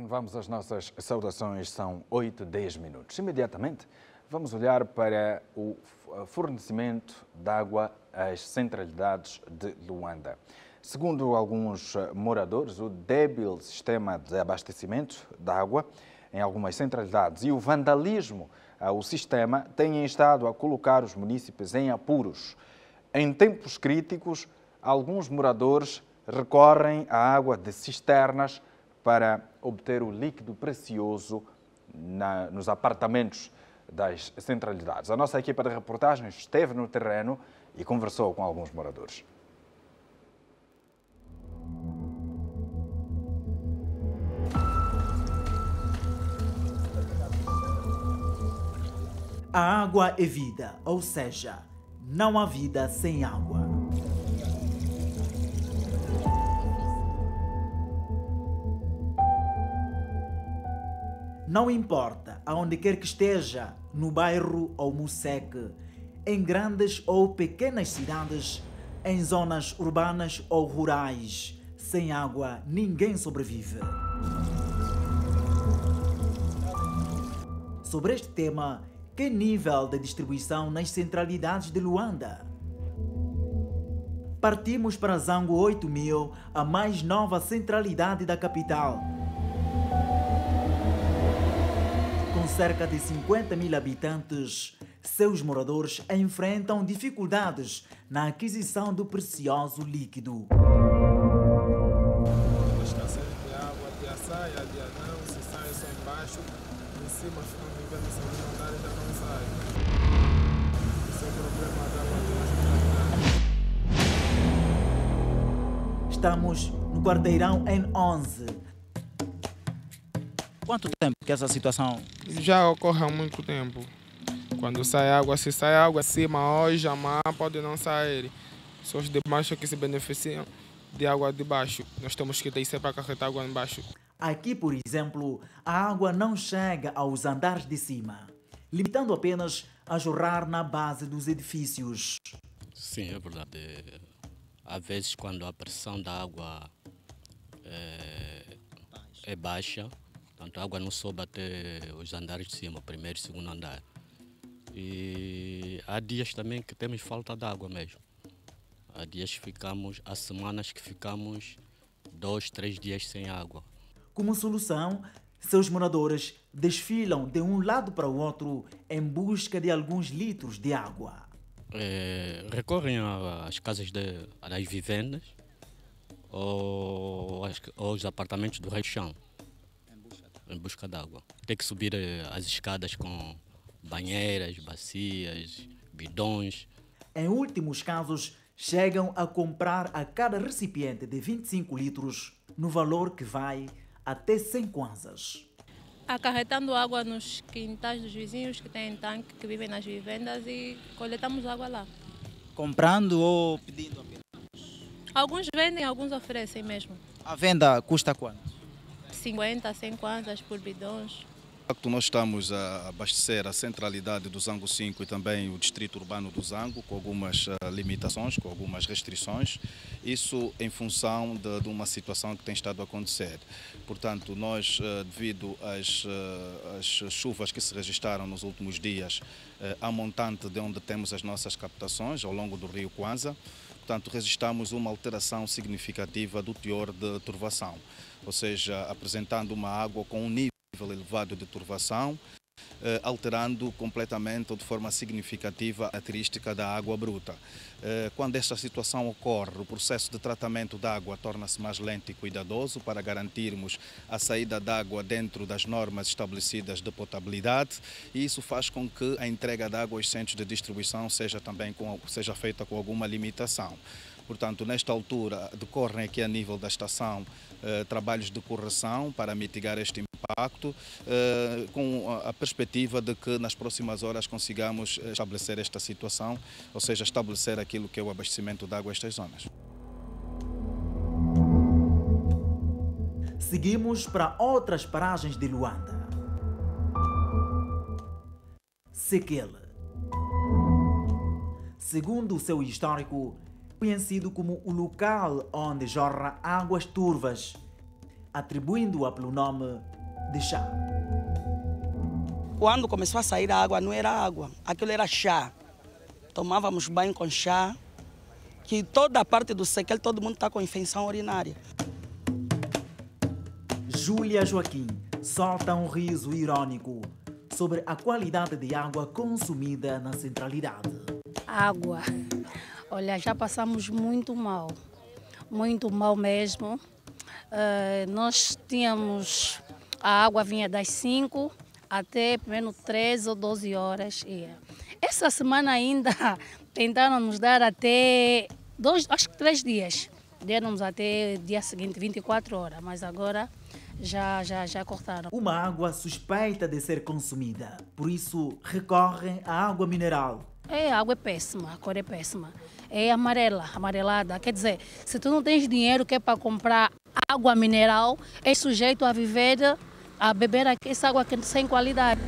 renovamos as nossas saudações, são 8-10 minutos. Imediatamente vamos olhar para o fornecimento de água às centralidades de Luanda. Segundo alguns moradores, o débil sistema de abastecimento de água em algumas centralidades e o vandalismo ao sistema têm estado a colocar os munícipes em apuros. Em tempos críticos, alguns moradores recorrem à água de cisternas para obter o líquido precioso nos apartamentos das centralidades. A nossa equipa de reportagens esteve no terreno e conversou com alguns moradores. A água é vida, ou seja, não há vida sem água. Não importa aonde quer que esteja, no bairro ou Museque, em grandes ou pequenas cidades, em zonas urbanas ou rurais, sem água ninguém sobrevive. Sobre este tema, que nível de distribuição nas centralidades de Luanda? Partimos para Zango 8000, a mais nova centralidade da capital. Com cerca de 50 mil habitantes, seus moradores enfrentam dificuldades na aquisição do precioso líquido. Escassez de água, dia sai, dia não, se sai só embaixo, em cima, se não me engano, se não andar ainda não sai. Esse é o problema da água de hoje. Estamos no quarteirão N11. Quanto tempo que essa situação? Já ocorre há muito tempo. Quando sai água, se sai água acima hoje, amanhã pode não sair. Só os de baixo que se beneficiam de água de baixo. Nós temos que descer para acarretar água embaixo. Aqui, por exemplo, a água não chega aos andares de cima, limitando apenas a jorrar na base dos edifícios. Sim, é verdade. Há vezes quando a pressão da água é baixa, portanto a água não sobe até os andares de cima, primeiro e segundo andar. E há dias também que temos falta de água mesmo. Há semanas que ficamos 2-3 dias sem água. Como solução, seus moradores desfilam de um lado para o outro em busca de alguns litros de água. Recorrem às casas das vivendas ou aos apartamentos do rei-chão em busca de água. Tem que subir as escadas com banheiras, bacias, bidões. Em últimos casos, chegam a comprar a cada recipiente de 25 litros no valor que vai até 100 kwanzas. Acarretando água nos quintais dos vizinhos que têm tanque, que vivem nas vivendas, e coletamos água lá. Comprando ou pedindo apenas? Alguns vendem, alguns oferecem mesmo. A venda custa quanto? 50, 100 kwanzas por bidões. De facto, nós estamos a abastecer a centralidade do Zango 5 e também o distrito urbano do Zango, com algumas limitações, com algumas restrições. Isso em função de uma situação que tem estado a acontecer. Portanto, nós, devido às chuvas que se registraram nos últimos dias, a montante de onde temos as nossas captações, ao longo do rio Kwanza, portanto, registramos uma alteração significativa do teor de turvação, ou seja, apresentando uma água com um nível elevado de turvação, alterando completamente ou de forma significativa a característica da água bruta. Quando esta situação ocorre, o processo de tratamento da água torna-se mais lento e cuidadoso para garantirmos a saída da água dentro das normas estabelecidas de potabilidade, e isso faz com que a entrega da água aos centros de distribuição seja feita com alguma limitação. Portanto, nesta altura, decorrem aqui a nível da estação trabalhos de correção para mitigar este impacto, com a perspectiva de que nas próximas horas consigamos estabelecer esta situação, ou seja, estabelecer aquilo que é o abastecimento de água a estas zonas. Seguimos para outras paragens de Luanda. Sekele. Segundo o seu histórico, conhecido como o local onde jorra águas turvas, atribuindo-a pelo nome de chá. Quando começou a sair a água, não era água, aquilo era chá. Tomávamos banho com chá, que toda a parte do sequel, todo mundo está com infecção urinária. Júlia Joaquim solta um riso irônico sobre a qualidade de água consumida na centralidade. Água. Olha, já passamos muito mal mesmo. Nós tínhamos, a água vinha das 5 até pelo menos 13 ou 12 horas. Essa semana ainda tentaram nos dar até 3 dias. Deram-nos até dia seguinte, 24 horas, mas agora já cortaram. Uma água suspeita de ser consumida, por isso recorrem à água mineral. A água é péssima, a cor é péssima. É amarelada. Quer dizer, se tu não tens dinheiro que é para comprar água mineral, é sujeito a viver, a beber essa água sem qualidade.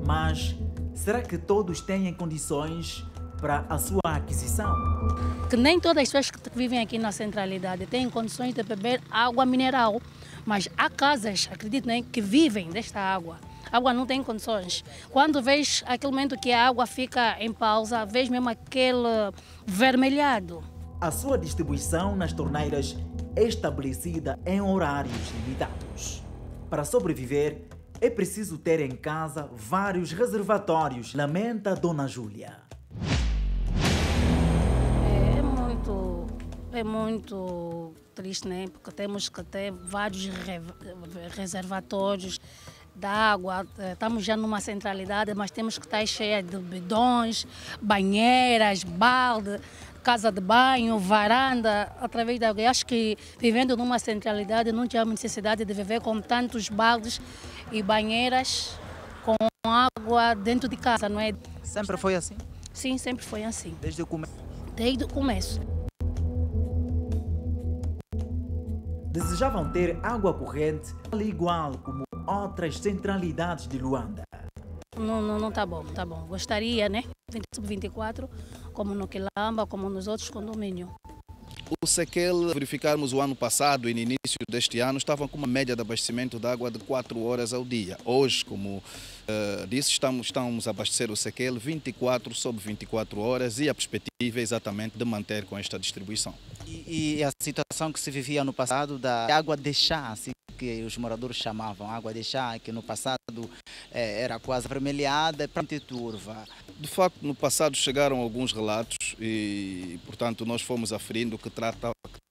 Mas será que todos têm condições para a sua aquisição? Que nem todas as pessoas que vivem aqui na centralidade têm condições de beber água mineral, mas há casas, acredito, né, que vivem desta água. A água não tem condições. Quando vês aquele momento que a água fica em pausa, vês mesmo aquele vermelhado. A sua distribuição nas torneiras é estabelecida em horários limitados. Para sobreviver, é preciso ter em casa vários reservatórios, lamenta Dona Júlia. É muito triste, né? Porque temos que ter vários reservatórios de água. Estamos já numa centralidade, mas temos que estar cheia de bidões, banheiras, balde, casa de banho, varanda, através da água. Eu acho que vivendo numa centralidade não tinha necessidade de viver com tantos baldes e banheiras com água dentro de casa, não é? Sempre foi assim? Sim, sempre foi assim. Desde o começo? Desde o começo. Desejavam ter água corrente igual como outras centralidades de Luanda. Não tá bom. Gostaria, né? 24, como no Quilamba, como nos outros condomínios. O Sequel, verificarmos o ano passado e no início deste ano, estavam com uma média de abastecimento de água de 4 horas ao dia. Hoje, como disse, estamos a abastecer o Sequel 24 sobre 24 horas e a perspectiva é exatamente de manter com esta distribuição. E a situação que se vivia no passado da água de chá, assim que os moradores chamavam, água de chá, que no passado era quase avermelhada, e turva. De facto, no passado chegaram alguns relatos e, portanto, nós fomos aferindo que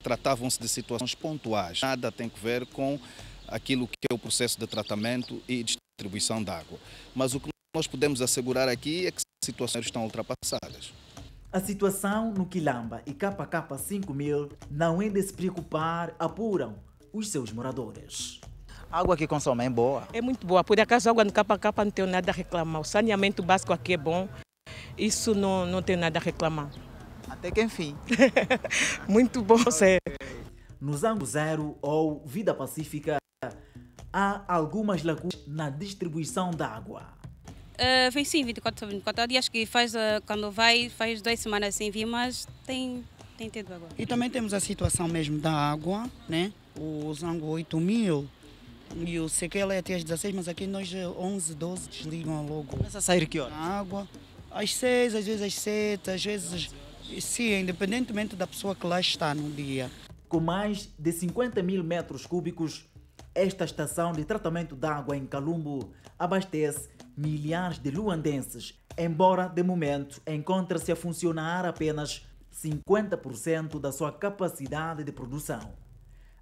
tratavam-se de situações pontuais. Nada tem a ver com aquilo que é o processo de tratamento e distribuição de água. Mas o que nós podemos assegurar aqui é que as situações estão ultrapassadas. A situação no Quilamba e KK 5000 não é de se preocupar, apuram os seus moradores. A água que consomem é boa? É muito boa. Por acaso a água no KK não tenho nada a reclamar. O saneamento básico aqui é bom. Isso não tenho nada a reclamar. Até que enfim. Muito bom, sério. No Zango Zero ou Vida Pacífica, há algumas lacunas na distribuição da água. Vem sim, 24 sobre 24. Há dias que quando faz 2 semanas sem vir, mas tem tido água. E também temos a situação mesmo da água, né? O Zango 8000 e o Sequel é até às 16, mas aqui nós 11, 12 desligam logo. Começa a sair que horas? A água, às 6, às vezes às 7, às vezes... Sim, independentemente da pessoa que lá está no dia. Com mais de 50 mil metros cúbicos, esta estação de tratamento de água em Calumbo abastece milhares de luandenses, embora de momento encontre-se a funcionar apenas 50% da sua capacidade de produção.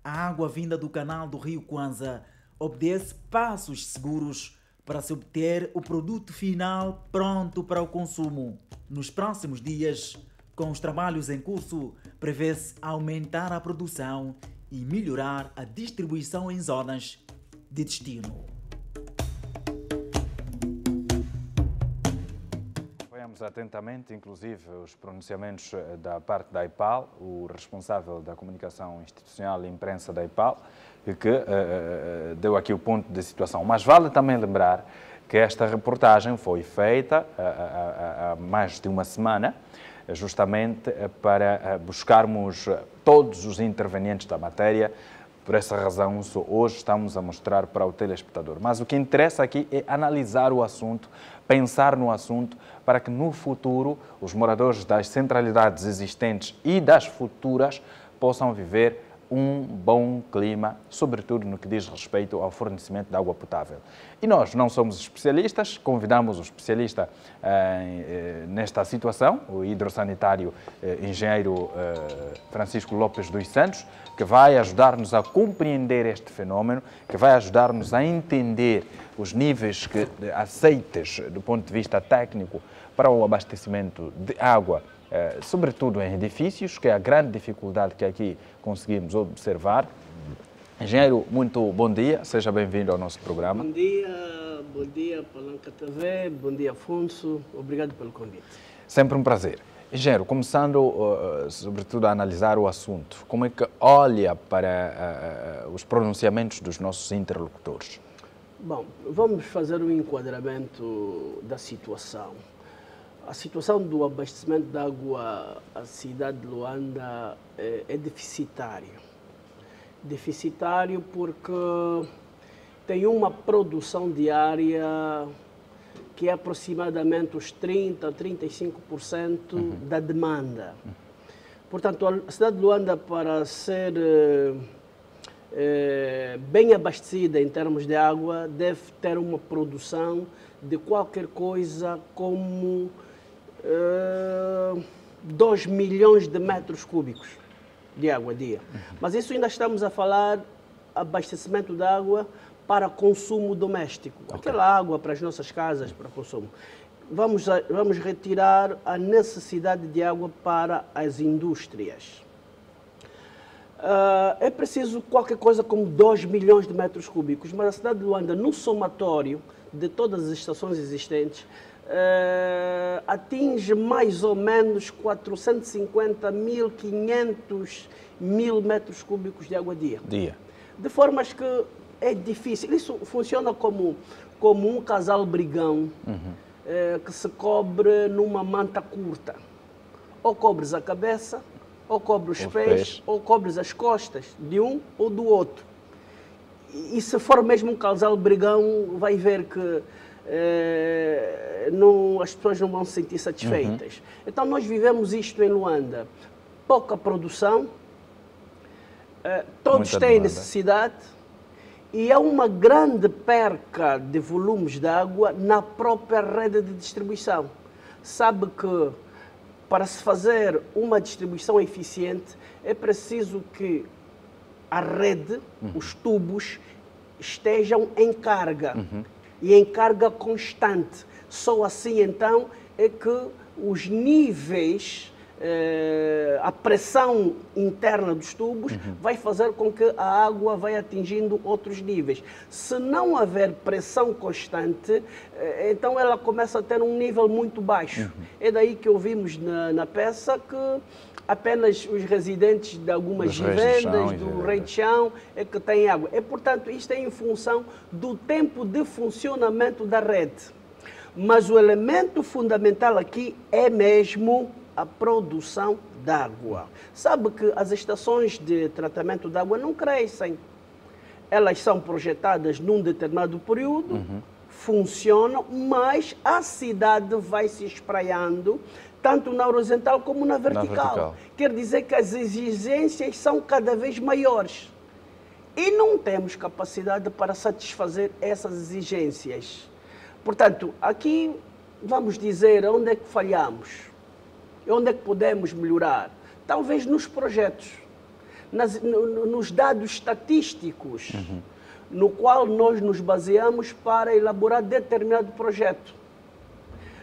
A água vinda do canal do Rio Kwanza obedece passos seguros para se obter o produto final pronto para o consumo. Nos próximos dias, com os trabalhos em curso, prevê-se aumentar a produção e melhorar a distribuição em zonas de destino. Acompanhamos atentamente, inclusive, os pronunciamentos da parte da IPAL, o responsável da comunicação institucional e imprensa da IPAL, que deu aqui o ponto de situação. Mas vale também lembrar que esta reportagem foi feita há mais de uma semana, justamente para buscarmos todos os intervenientes da matéria Por essa razão, hoje estamos a mostrar para o telespectador. Mas o que interessa aqui é analisar o assunto, pensar no assunto, para que no futuro os moradores das centralidades existentes e das futuras possam viver um bom clima, sobretudo no que diz respeito ao fornecimento de água potável. E nós não somos especialistas, convidamos o especialista nesta situação, o hidrossanitário engenheiro Francisco Lopes dos Santos, que vai ajudar-nos a compreender este fenómeno, que vai ajudar-nos a entender os níveis aceites do ponto de vista técnico para o abastecimento de água, sobretudo em edifícios, que é a grande dificuldade que aqui conseguimos observar. Engenheiro, muito bom dia, seja bem-vindo ao nosso programa. Bom dia Palanca TV, bom dia Afonso, obrigado pelo convite. Sempre um prazer. Engenheiro, começando sobretudo a analisar o assunto, como é que olha para os pronunciamentos dos nossos interlocutores? Bom, vamos fazer um enquadramento da situação. A situação do abastecimento de água à cidade de Luanda é deficitário. Deficitário porque tem uma produção diária que é aproximadamente os 30% a 35% da demanda. Portanto, a cidade de Luanda, para ser bem abastecida em termos de água, deve ter uma produção de qualquer coisa como 2 milhões de metros cúbicos de água dia. Mas isso ainda estamos a falar abastecimento de água para consumo doméstico. Aquela água para as nossas casas, para consumo. Vamos retirar a necessidade de água para as indústrias. É preciso qualquer coisa como 2 milhões de metros cúbicos, mas a cidade de Luanda, no somatório de todas as estações existentes, atinge mais ou menos 450.500 metros cúbicos de água dia. De formas que é difícil. Isso funciona como um casal brigão que se cobre numa manta curta. Ou cobres a cabeça, ou cobres os pés, ou cobres as costas de um ou do outro. E se for mesmo um casal brigão, vai ver que as pessoas não vão se sentir satisfeitas. Então nós vivemos isto em Luanda. Pouca produção, todos têm necessidade e há uma grande perca de volumes de água na própria rede de distribuição. Sabe que para se fazer uma distribuição eficiente é preciso que a rede, os tubos, estejam em carga. E em carga constante. Só assim, então, é que os níveis, a pressão interna dos tubos vai fazer com que a água vai atingindo outros níveis. Se não houver pressão constante, então ela começa a ter um nível muito baixo. É daí que ouvimos na peça que apenas os residentes de algumas vivendas, do Rei de Chão, é que têm água. Portanto, isto é em função do tempo de funcionamento da rede. Mas o elemento fundamental aqui é mesmo a produção de água. Sabe que as estações de tratamento de água não crescem. Elas são projetadas num determinado período, funcionam, mas a cidade vai se espraiando tanto na horizontal como na vertical. Quer dizer que as exigências são cada vez maiores. E não temos capacidade para satisfazer essas exigências. Portanto, aqui vamos dizer onde é que falhamos, onde é que podemos melhorar. Talvez nos projetos, nos dados estatísticos, no qual nós nos baseamos para elaborar determinado projeto.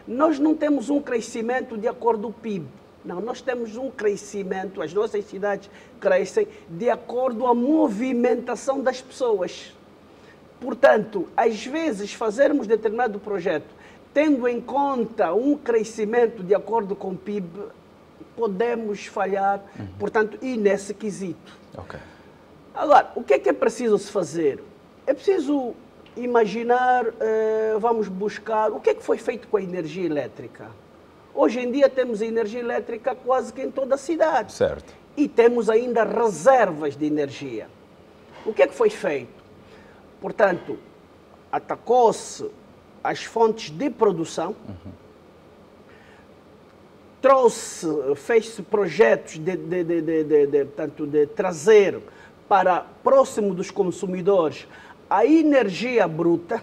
Nós não temos um crescimento de acordo com o PIB. Não, nós temos um crescimento, as nossas cidades crescem de acordo com a movimentação das pessoas. Portanto, às vezes, fazermos determinado projeto, tendo em conta um crescimento de acordo com o PIB, podemos falhar, portanto, e nesse quesito. Agora, o que é preciso se fazer? É preciso imaginar, vamos buscar, o que é que foi feito com a energia elétrica? Hoje em dia temos energia elétrica quase que em toda a cidade. E temos ainda reservas de energia. O que é que foi feito? Portanto, atacou-se as fontes de produção, fez-se projetos de trazer para próximo dos consumidores a energia bruta,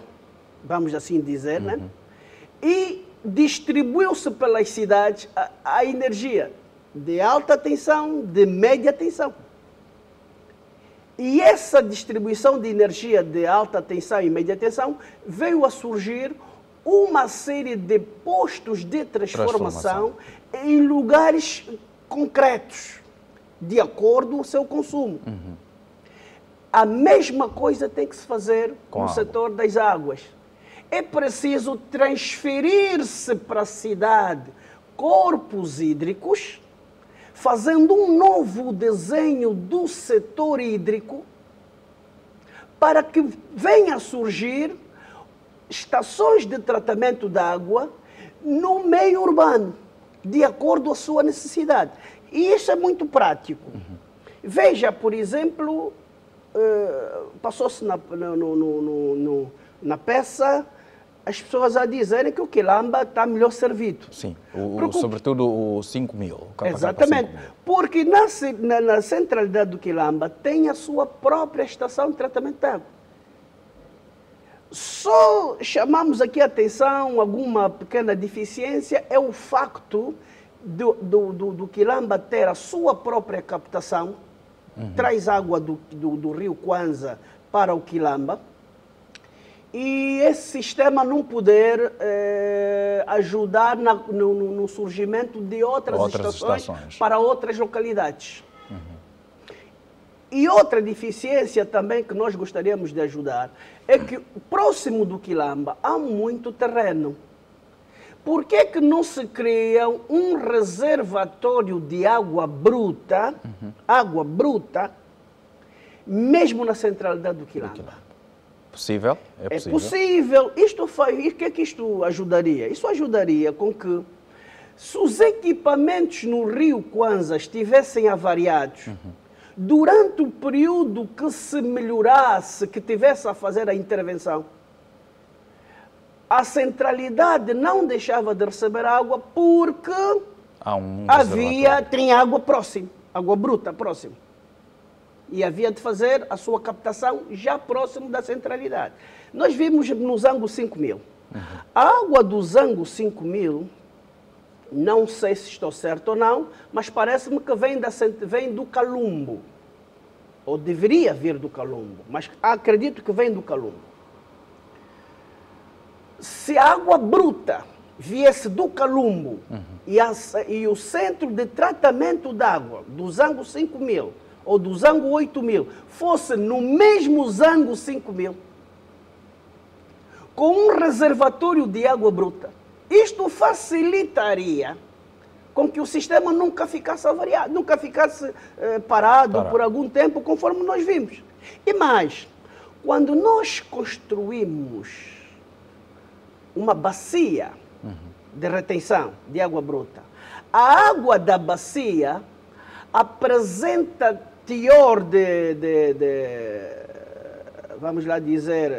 vamos assim dizer, né? E distribuiu-se pelas cidades a energia de alta tensão, de média tensão. E essa distribuição de energia de alta tensão e média tensão veio a surgir uma série de postos de transformação em lugares concretos, de acordo com o seu consumo. A mesma coisa tem que se fazer no setor das águas. É preciso transferir-se para a cidade corpos hídricos, fazendo um novo desenho do setor hídrico, para que venha a surgir estações de tratamento de água no meio urbano, de acordo com a sua necessidade. E isso é muito prático. Veja, por exemplo, passou-se na peça as pessoas a dizerem que o Quilamba está melhor servido. Sim, sobretudo o 5000. Exatamente, 5000. porque na centralidade do Quilamba tem a sua própria estação de tratamento de água. Só chamamos aqui a atenção, alguma pequena deficiência, é o facto do Quilamba ter a sua própria captação, traz água do rio Kwanza para o Quilamba, e esse sistema não poder ajudar no surgimento de outras estações para outras localidades. E outra deficiência também que nós gostaríamos de ajudar é que próximo do Quilamba há muito terreno. Por que que não se cria um reservatório de água bruta, mesmo na centralidade do Quilamba? Possível? É possível. O que é que isto ajudaria? Isso ajudaria com que, se os equipamentos no rio Kwanza estivessem avariados, durante o período que se melhorasse, que tivesse a fazer a intervenção, a centralidade não deixava de receber água porque tinha água próxima, água bruta próxima. E havia de fazer a sua captação já próximo da centralidade. Nós vimos no Zango 5000. A água do Zango 5000, não sei se estou certo ou não, mas parece-me que vem do Calumbo. Ou deveria vir do Calumbo, mas acredito que vem do Calumbo. Se a água bruta viesse do Calumbo e o centro de tratamento de água do Zango 5000 ou do Zango 8000 fosse no mesmo Zango 5000, com um reservatório de água bruta, isto facilitaria com que o sistema nunca ficasse avariado, nunca ficasse parado por algum tempo, conforme nós vimos. E mais, quando nós construímos uma bacia de retenção de água bruta, a água da bacia apresenta teor vamos lá dizer,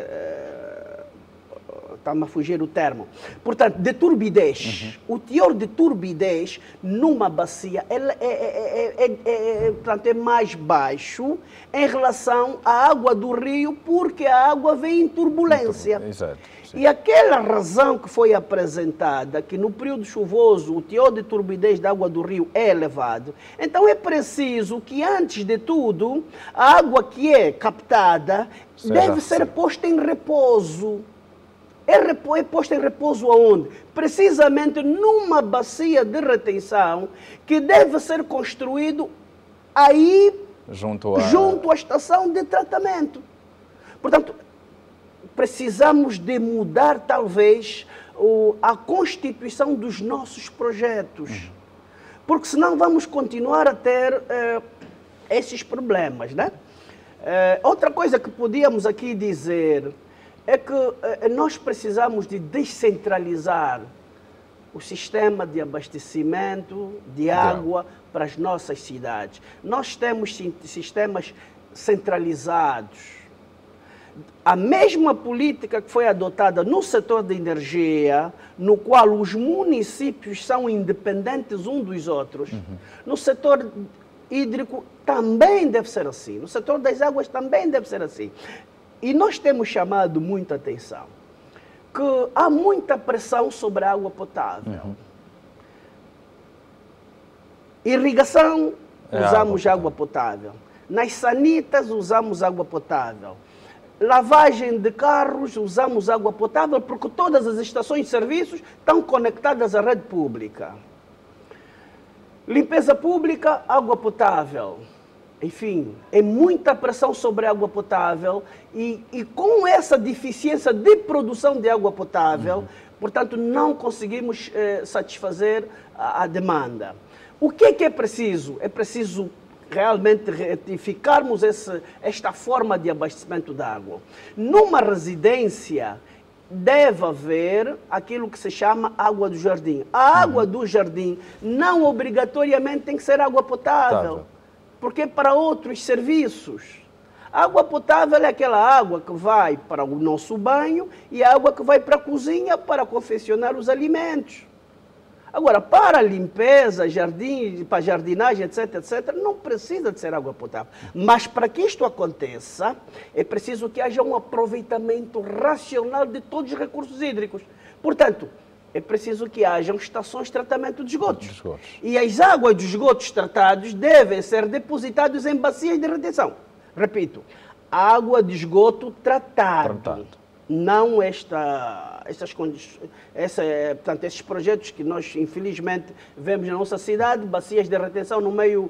está-me a fugir o termo, portanto, de turbidez. O teor de turbidez numa bacia é mais baixo em relação à água do rio, porque a água vem em turbulência. Exato. E aquela razão que foi apresentada, que no período chuvoso o teor de turbidez da água do rio é elevado, então é preciso que, antes de tudo, a água que é captada deve ser posta em repouso. É posta em repouso aonde? Precisamente numa bacia de retenção que deve ser construído aí junto à estação de tratamento. Portanto, precisamos de mudar, talvez, a constituição dos nossos projetos. Porque senão vamos continuar a ter esses problemas, né? Outra coisa que podíamos aqui dizer é que nós precisamos de descentralizar o sistema de abastecimento de água para as nossas cidades. Nós temos sistemas centralizados. A mesma política que foi adotada no setor da energia, no qual os municípios são independentes uns dos outros, no setor hídrico também deve ser assim, no setor das águas também deve ser assim. E nós temos chamado muita atenção que há muita pressão sobre a água potável. Irrigação, usamos água potável. Nas sanitas, usamos água potável. Lavagem de carros, usamos água potável, porque todas as estações de serviços estão conectadas à rede pública. Limpeza pública, água potável. Enfim, é muita pressão sobre a água potável e com essa deficiência de produção de água potável, portanto, não conseguimos satisfazer a demanda. O que é preciso? É preciso realmente retificarmos esta forma de abastecimento de água. Numa residência, deve haver aquilo que se chama água do jardim. A água do jardim não obrigatoriamente tem que ser água potável, porque é para outros serviços. A água potável é aquela água que vai para o nosso banho e a água que vai para a cozinha para confeccionar os alimentos. Agora, para limpeza, jardim, para jardinagem, etc., etc., não precisa de ser água potável. Mas para que isto aconteça, é preciso que haja um aproveitamento racional de todos os recursos hídricos. Portanto, é preciso que hajam estações de tratamento de esgotos. E as águas dos esgotos tratados devem ser depositadas em bacias de retenção. Repito, água de esgoto tratado. Não portanto, esses projetos que nós, infelizmente, vemos na nossa cidade, bacias de retenção no meio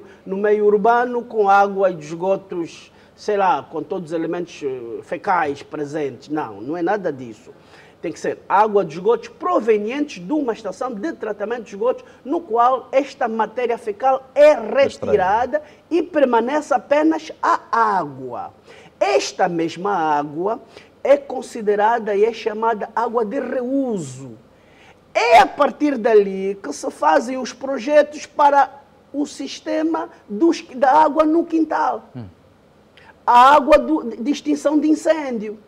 urbano, com água de esgotos, sei lá, com todos os elementos fecais presentes. Não é nada disso. Tem que ser água de esgotos provenientes de uma estação de tratamento de esgotos, no qual esta matéria fecal é retirada e permanece apenas a água. Esta mesma água é considerada e é chamada água de reuso. É a partir dali que se fazem os projetos para o sistema da água no quintal. A água de extinção de incêndio.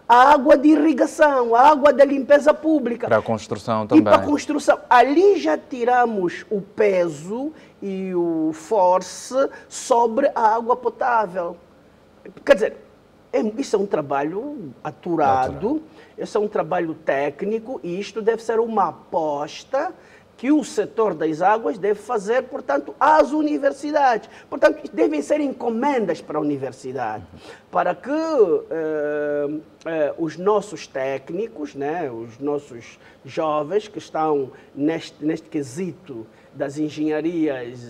A água de irrigação, a água da limpeza pública. Para a construção também. E para a construção. Ali já tiramos o peso e o force sobre a água potável. Quer dizer, isso é um trabalho aturado, isso é um trabalho técnico e isto deve ser uma aposta que o setor das águas deve fazer, portanto, às universidades. Portanto, devem ser encomendas para a universidade, para que os nossos técnicos, né, os nossos jovens que estão neste quesito das engenharias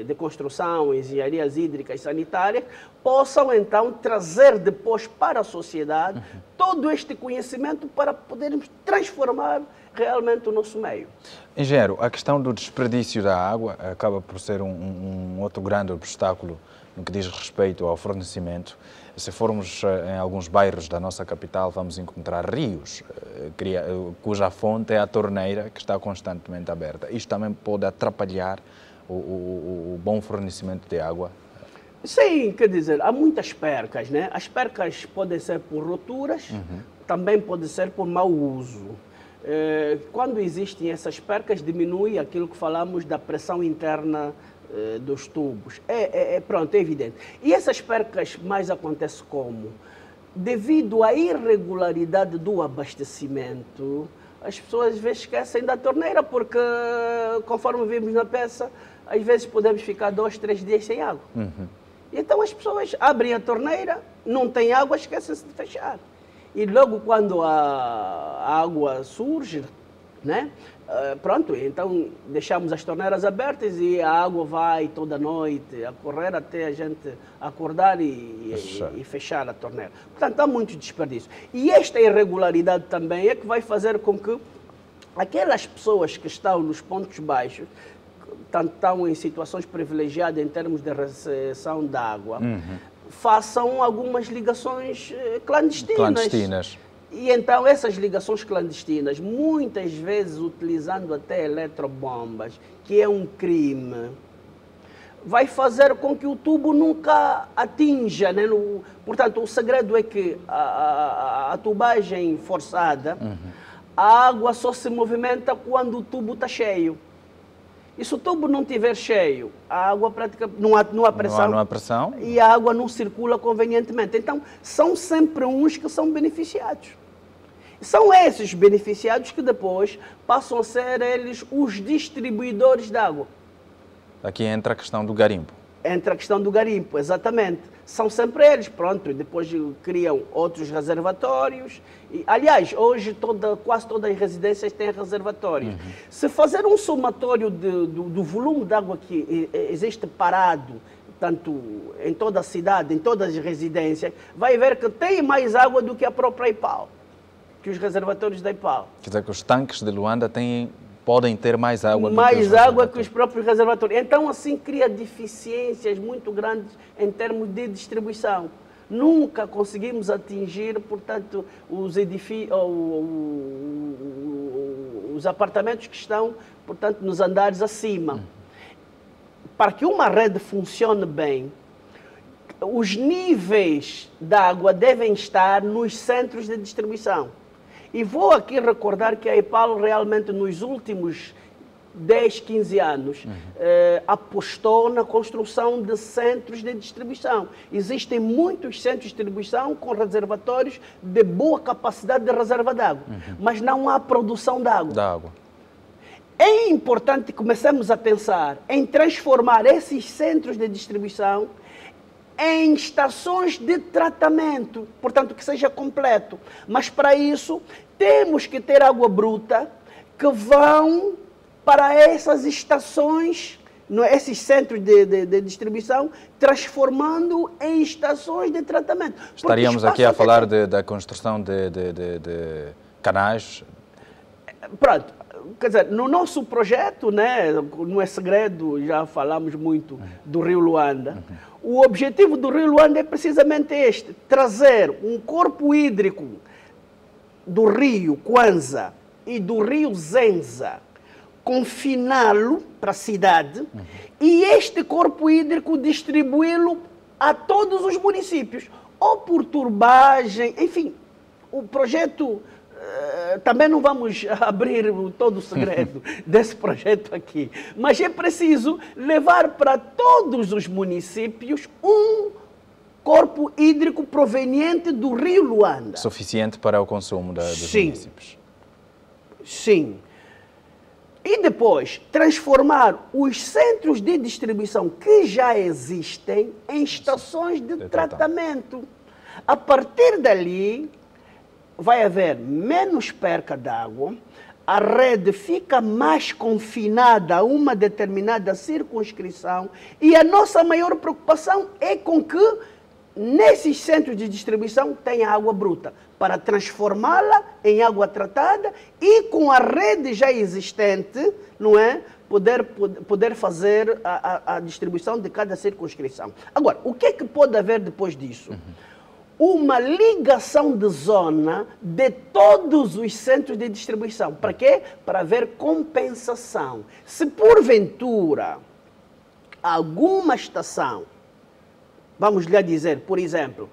de construção, engenharias hídricas sanitárias, possam então trazer depois para a sociedade todo este conhecimento para podermos transformar realmente o nosso meio. Engenheiro, a questão do desperdício da água acaba por ser um outro grande obstáculo no que diz respeito ao fornecimento. Se formos em alguns bairros da nossa capital, vamos encontrar rios, cuja fonte é a torneira, que está constantemente aberta. Isto também pode atrapalhar o bom fornecimento de água? Sim, quer dizer, há muitas percas, né? As percas podem ser por roturas, também pode ser por mau uso. Quando existem essas percas, diminui aquilo que falamos da pressão interna dos tubos. Pronto, é evidente. E essas percas mais acontecem como? Devido à irregularidade do abastecimento, as pessoas às vezes esquecem da torneira, porque conforme vimos na peça, às vezes podemos ficar 2, 3 dias sem água. Então as pessoas abrem a torneira, não tem água, esquecem-se de fechar. E logo quando a água surge, né? Pronto, então deixamos as torneiras abertas e a água vai toda noite a correr até a gente acordar e fechar a torneira. Portanto, há muito desperdício. E esta irregularidade também é que vai fazer com que aquelas pessoas que estão nos pontos baixos, estão em situações privilegiadas em termos de recepção de água, façam algumas ligações clandestinas. E então essas ligações clandestinas, muitas vezes utilizando até eletrobombas, que é um crime, vai fazer com que o tubo nunca atinja, né? Portanto, o segredo é que a tubagem forçada, a água só se movimenta quando o tubo está cheio. E se o tubo não estiver cheio, a água praticamente não há pressão, não há pressão e a água não circula convenientemente. Então, são sempre uns que são beneficiados. São esses beneficiados que depois passam a ser eles os distribuidores de água. Aqui entra a questão do garimpo. Entra a questão do garimpo, exatamente. São sempre eles, pronto, e depois criam outros reservatórios. E, aliás, hoje quase todas as residências têm reservatórios. Se fazer um somatório do volume de água que existe parado, tanto em toda a cidade, em todas as residências, vai ver que tem mais água do que a própria IPAL, que os reservatórios da IPAL. Quer dizer que os tanques de Luanda podem ter mais água do que os próprios reservatórios. Então, assim, cria deficiências muito grandes em termos de distribuição. Nunca conseguimos atingir, portanto, os apartamentos que estão, portanto, nos andares acima. Para que uma rede funcione bem, os níveis da água devem estar nos centros de distribuição. E vou aqui recordar que a IPAL realmente nos últimos 10, 15 anos apostou na construção de centros de distribuição. Existem muitos centros de distribuição com reservatórios de boa capacidade de reserva de água, mas não há produção de água. É importante que comecemos a pensar em transformar esses centros de distribuição em estações de tratamento, portanto, que seja completo. Mas, para isso, temos que ter água bruta que vão para essas estações, esses centros de distribuição, transformando em estações de tratamento. Estaríamos aqui a falar da construção de canais. Pronto. Quer dizer, no nosso projeto, né, não é segredo, já falamos muito do Rio Luanda. O objetivo do Rio Luanda é precisamente este: trazer um corpo hídrico do rio Kwanza e do rio Zenza, confiná-lo para a cidade e este corpo hídrico distribuí-lo a todos os municípios, ou por turbagem, enfim, o projeto. Também não vamos abrir todo o segredo desse projeto aqui, mas é preciso levar para todos os municípios um corpo hídrico proveniente do Rio Luanda. Suficiente para o consumo dos municípios. Sim. E depois, transformar os centros de distribuição que já existem em estações de tratamento. A partir dali, vai haver menos perca d'água, a rede fica mais confinada a uma determinada circunscrição e a nossa maior preocupação é com que nesses centros de distribuição tenha água bruta, para transformá-la em água tratada e com a rede já existente, não é? Poder fazer a distribuição de cada circunscrição. Agora, o que é que pode haver depois disso? Uma ligação de zona de todos os centros de distribuição. Para quê? Para haver compensação. Se porventura alguma estação, vamos lhe dizer, por exemplo,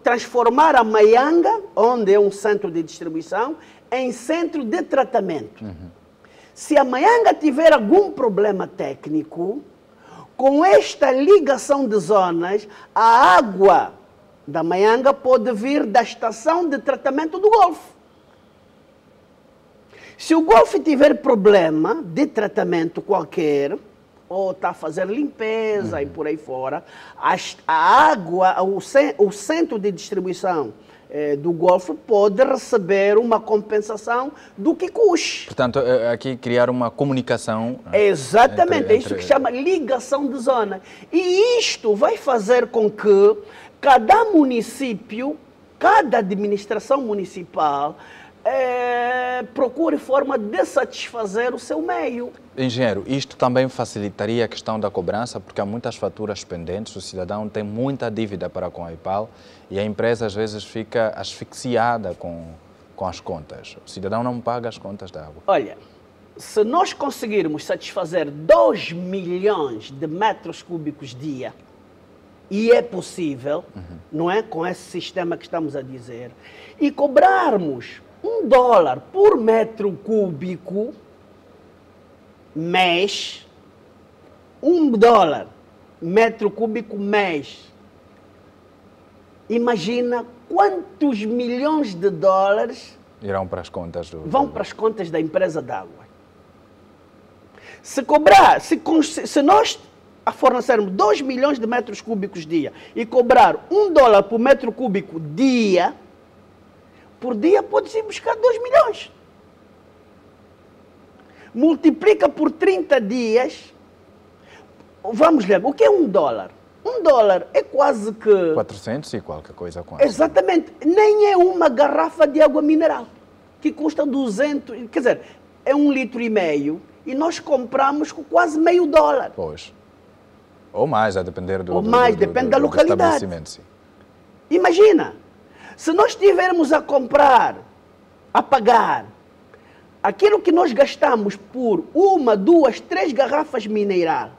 transformar a Maianga, onde é um centro de distribuição, em centro de tratamento. Se a Maianga tiver algum problema técnico, com esta ligação de zonas, a água da Maianga pode vir da estação de tratamento do Golfo. Se o Golfo tiver problema de tratamento qualquer, ou está a fazer limpeza e por aí fora, a água, o centro de distribuição do Golfo pode receber uma compensação do que custe. Portanto, aqui criar uma comunicação. Exatamente, é isso que chama ligação de zona. E isto vai fazer com que cada município, cada administração municipal procure forma de satisfazer o seu meio. Engenheiro, isto também facilitaria a questão da cobrança, porque há muitas faturas pendentes, o cidadão tem muita dívida para com a IPAL e a empresa às vezes fica asfixiada com as contas. O cidadão não paga as contas da água. Olha, se nós conseguirmos satisfazer 2 milhões de metros cúbicos dia, e é possível, não é? Com esse sistema que estamos a dizer, e cobrarmos $1 por metro cúbico mês, $1 metro cúbico mês. Imagina quantos milhões de dólares irão para as contas vão para as contas da empresa d'água. Se nós fornecermos 2 milhões de metros cúbicos dia e cobrar $1 por metro cúbico dia, por dia pode-se ir buscar 2 milhões. Multiplica por 30 dias. Vamos ver, o que é $1? $1 é quase que... 400 e qualquer coisa. Quase. Exatamente. Nem é uma garrafa de água mineral, que custa 200... Quer dizer, é 1,5 litros e nós compramos com quase $0,5. Pois. Ou mais, a depender do... Ou mais, depende da localidade. Estabelecimento, sim. Imagina, se nós estivermos a comprar, a pagar, aquilo que nós gastamos por 1, 2, 3 garrafas mineral,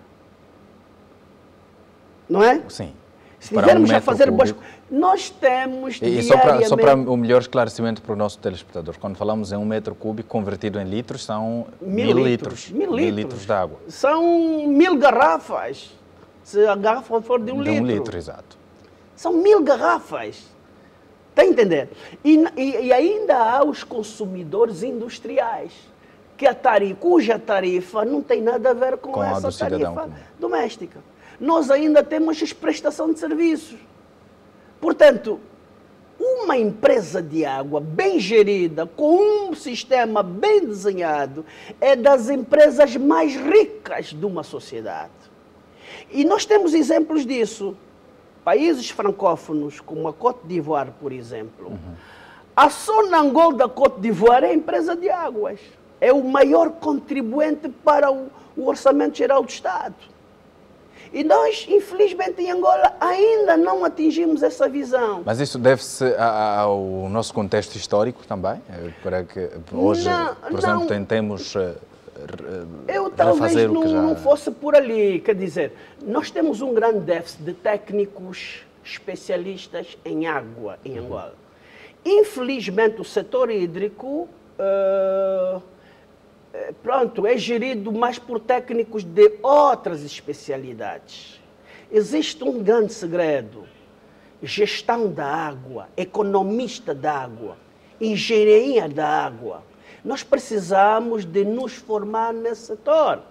não é? Sim. Se estivermos a fazer boas... Nós temos e diariamente... só para o melhor esclarecimento para o nosso telespectador, quando falamos em 1 metro cúbico convertido em litros, são 1000 litros. 1000 litros de água. São 1000 garrafas, se a garrafa for de 1 litro. De 1 litro, exato. São 1000 garrafas. Está a entender? E ainda há os consumidores industriais, cuja tarifa não tem nada a ver com essa tarifa doméstica. Nós ainda temos as prestação de serviços. Portanto, uma empresa de água bem gerida, com um sistema bem desenhado, é das empresas mais ricas de uma sociedade. E nós temos exemplos disso. Países francófonos, como a Côte d'Ivoire, por exemplo. A Sonangol da Côte d'Ivoire é a empresa de águas. É o maior contribuinte para o Orçamento Geral do Estado. E nós, infelizmente, em Angola, ainda não atingimos essa visão. Mas isso deve-se ao nosso contexto histórico também? Para que hoje, por exemplo, tentemos eu talvez não fosse por ali. Quer dizer, nós temos um grande déficit de técnicos especialistas em água em Angola. Infelizmente, o setor hídrico é gerido mais por técnicos de outras especialidades. Existe um grande segredo: gestão da água, economista da água, engenharia da água. Nós precisamos de nos formar nesse setor.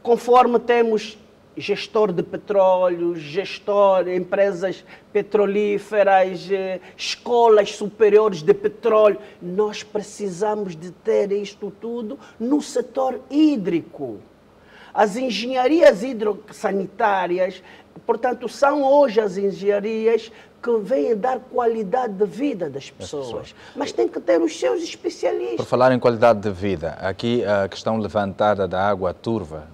Conforme temos gestor de petróleo, empresas petrolíferas, escolas superiores de petróleo, nós precisamos de ter isto tudo no setor hídrico. As engenharias hidrossanitárias, portanto, são hoje as engenharias que vêm dar qualidade de vida das pessoas. Mas tem que ter os seus especialistas. Por falar em qualidade de vida, aqui a questão levantada da água turva,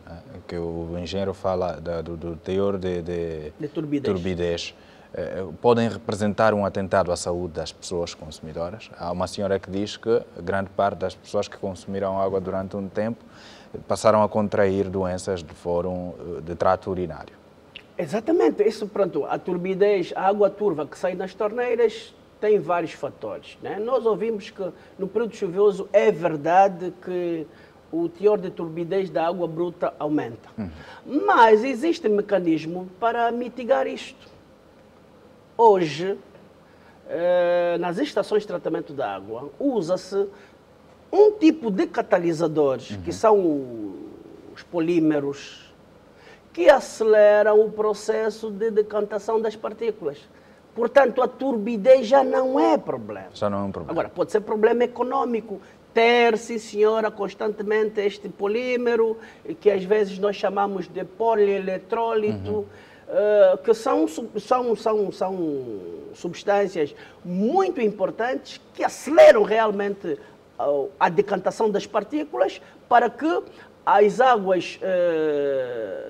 que o engenheiro fala do teor de turbidez, podem representar um atentado à saúde das pessoas consumidoras. Há uma senhora que diz que grande parte das pessoas que consumiram água durante um tempo passaram a contrair doenças de trato urinário. Exatamente, isso, pronto, a turbidez, a água turva que sai das torneiras tem vários fatores, né? Nós ouvimos que no período chuvoso é verdade que o teor de turbidez da água bruta aumenta. Mas existe um mecanismo para mitigar isto. Hoje, nas estações de tratamento da água, usa-se um tipo de catalisadores, que são os polímeros, que aceleram o processo de decantação das partículas. Portanto, a turbidez já não é problema. Já não é um problema. Agora, pode ser problema econômico. Ter, sim senhora, constantemente este polímero, que às vezes nós chamamos de polieletrólito, que são substâncias muito importantes que aceleram realmente a decantação das partículas para que as águas,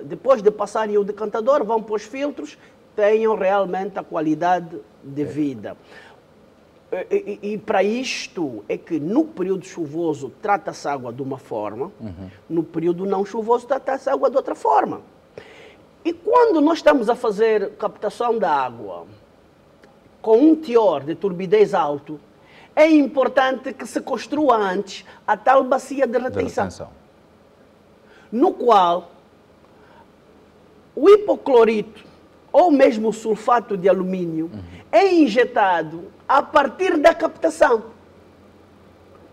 depois de passarem o decantador, vão para os filtros, tenham realmente a qualidade de vida. E para isto é que no período chuvoso trata-se a água de uma forma, no período não chuvoso trata-se a água de outra forma. E quando nós estamos a fazer captação da água com um teor de turbidez alto, é importante que se construa antes a tal bacia de retenção. No qual o hipoclorito ou mesmo o sulfato de alumínio é injetado a partir da captação,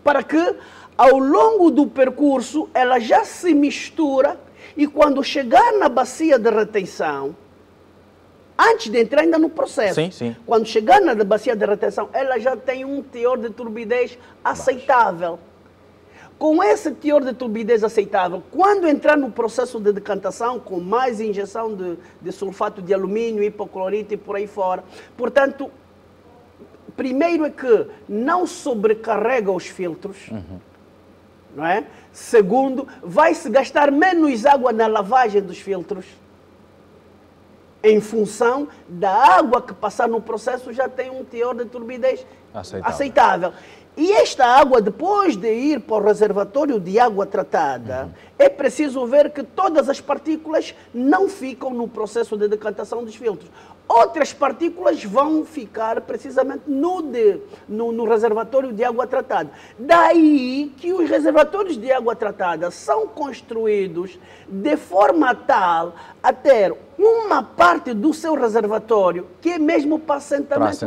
para que ao longo do percurso ela já se mistura e quando chegar na bacia de retenção, antes de entrar ainda no processo, quando chegar na bacia de retenção, ela já tem um teor de turbidez aceitável. Com esse teor de turbidez aceitável, quando entrar no processo de decantação, com mais injeção de sulfato de alumínio, hipoclorito e por aí fora, portanto, primeiro é que não sobrecarrega os filtros, não é? Segundo, vai-se gastar menos água na lavagem dos filtros, em função da água que passar no processo já tem um teor de turbidez aceitável. E esta água, depois de ir para o reservatório de água tratada, é preciso ver que todas as partículas não ficam no processo de decantação dos filtros. Outras partículas vão ficar precisamente no reservatório de água tratada. Daí que os reservatórios de água tratada são construídos de forma tal a ter uma parte do seu reservatório que é mesmo para assentamento